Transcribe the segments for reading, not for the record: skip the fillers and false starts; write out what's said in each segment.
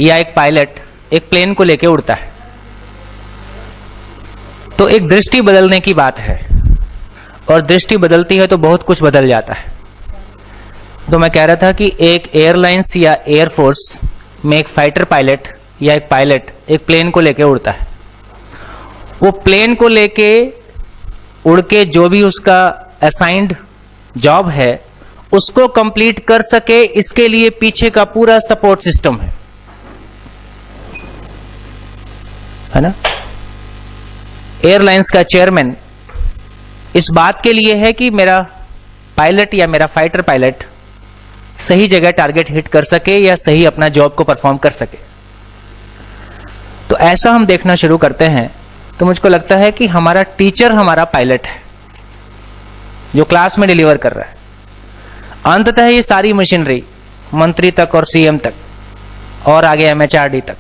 या एक पायलट एक प्लेन को लेकर उड़ता है, तो एक दृष्टि बदलने की बात है, और दृष्टि बदलती है तो बहुत कुछ बदल जाता है। तो मैं कह रहा था कि एक एयरलाइंस या एयरफोर्स में एक फाइटर पायलट या एक पायलट एक प्लेन को लेकर उड़ता है। वो प्लेन को लेके उड़ के जो भी उसका असाइंड जॉब है उसको कंप्लीट कर सके, इसके लिए पीछे का पूरा सपोर्ट सिस्टम है ना। एयरलाइंस का चेयरमैन इस बात के लिए है कि मेरा पायलट या मेरा फाइटर पायलट सही जगह टारगेट हिट कर सके या सही अपना जॉब को परफॉर्म कर सके। तो ऐसा हम देखना शुरू करते हैं तो मुझको लगता है कि हमारा टीचर हमारा पायलट है जो क्लास में डिलीवर कर रहा है। अंततः ये सारी मशीनरी मंत्री तक और सीएम तक और आगे एमएचआरडी तक,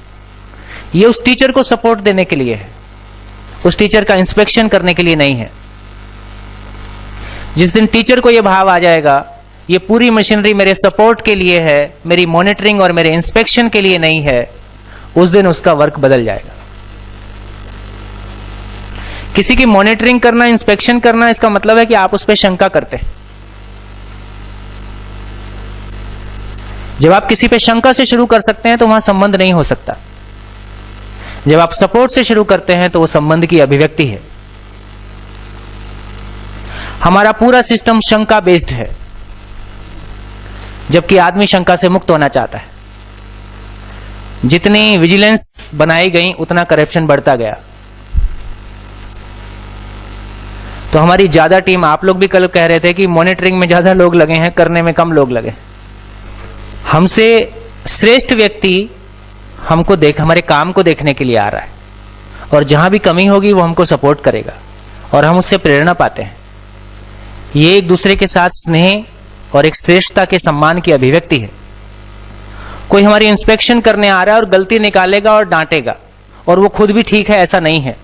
ये उस टीचर को सपोर्ट देने के लिए है, उस टीचर का इंस्पेक्शन करने के लिए नहीं है। जिस दिन टीचर को यह भाव आ जाएगा ये पूरी मशीनरी मेरे सपोर्ट के लिए है, मेरी मॉनिटरिंग और मेरे इंस्पेक्शन के लिए नहीं है, उस दिन उसका वर्क बदल जाएगा। किसी की मॉनिटरिंग करना, इंस्पेक्शन करना, इसका मतलब है कि आप उस पर शंका करते हैं। जब आप किसी पे शंका से शुरू कर सकते हैं तो वहां संबंध नहीं हो सकता। जब आप सपोर्ट से शुरू करते हैं तो वो संबंध की अभिव्यक्ति है। हमारा पूरा सिस्टम शंका बेस्ड है, जबकि आदमी शंका से मुक्त होना चाहता है। जितनी विजिलेंस बनाई गई उतना करप्शन बढ़ता गया। तो हमारी ज्यादा टीम, आप लोग भी कल कह रहे थे कि मॉनिटरिंग में ज्यादा लोग लगे हैं, करने में कम लोग लगे। हमसे श्रेष्ठ व्यक्ति हमको हमारे काम को देखने के लिए आ रहा है, और जहां भी कमी होगी वो हमको सपोर्ट करेगा और हम उससे प्रेरणा पाते हैं। ये एक दूसरे के साथ स्नेह और एक श्रेष्ठता के सम्मान की अभिव्यक्ति है। कोई हमारी इंस्पेक्शन करने आ रहा है और गलती निकालेगा और डांटेगा और वो खुद भी ठीक है, ऐसा नहीं है।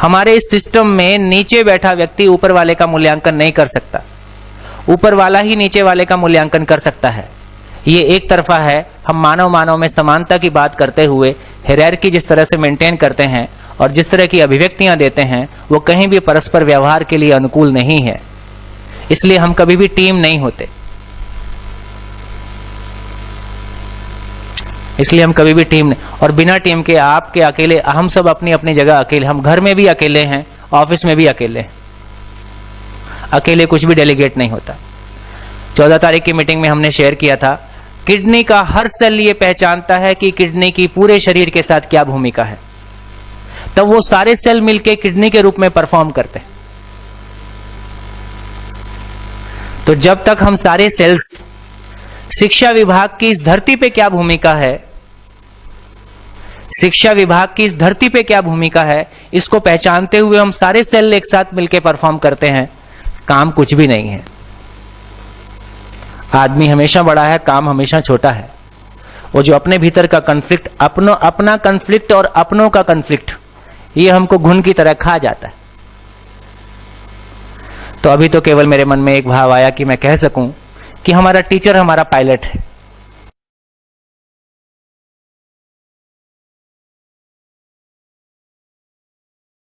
हमारे इस सिस्टम में नीचे बैठा व्यक्ति ऊपर वाले का मूल्यांकन नहीं कर सकता, ऊपर वाला ही नीचे वाले का मूल्यांकन कर सकता है। ये एक तरफा है। हम मानव में समानता की बात करते हुए हायरार्की जिस तरह से मेंटेन करते हैं और जिस तरह की अभिव्यक्तियां देते हैं वो कहीं भी परस्पर व्यवहार के लिए अनुकूल नहीं है। इसलिए हम कभी भी टीम नहीं होते, इसलिए हम कभी भी टीम नहीं। और बिना टीम के आपके अकेले, हम सब अपनी अपनी जगह अकेले, हम घर में भी अकेले हैं, ऑफिस में भी अकेले हैं। अकेले कुछ भी डेलीगेट नहीं होता। 14 तारीख की मीटिंग में हमने शेयर किया था, किडनी का हर सेल ये पहचानता है कि किडनी की पूरे शरीर के साथ क्या भूमिका है, तब वो सारे सेल मिलकर किडनी के रूप में परफॉर्म करते हैं। तो जब तक हम सारे सेल्स, शिक्षा विभाग की इस धरती पे क्या भूमिका है, शिक्षा विभाग की इस धरती पे क्या भूमिका है, इसको पहचानते हुए हम सारे सेल एक साथ मिलकर परफॉर्म करते हैं, काम कुछ भी नहीं है। आदमी हमेशा बड़ा है, काम हमेशा छोटा है। वो जो अपने भीतर का कन्फ्लिक्ट, अपना कन्फ्लिक्ट और अपनों का कन्फ्लिक्ट, ये हमको घुन की तरह खा जाता है। तो अभी तो केवल मेरे मन में एक भाव आया कि मैं कह सकूं कि हमारा टीचर हमारा पायलट है।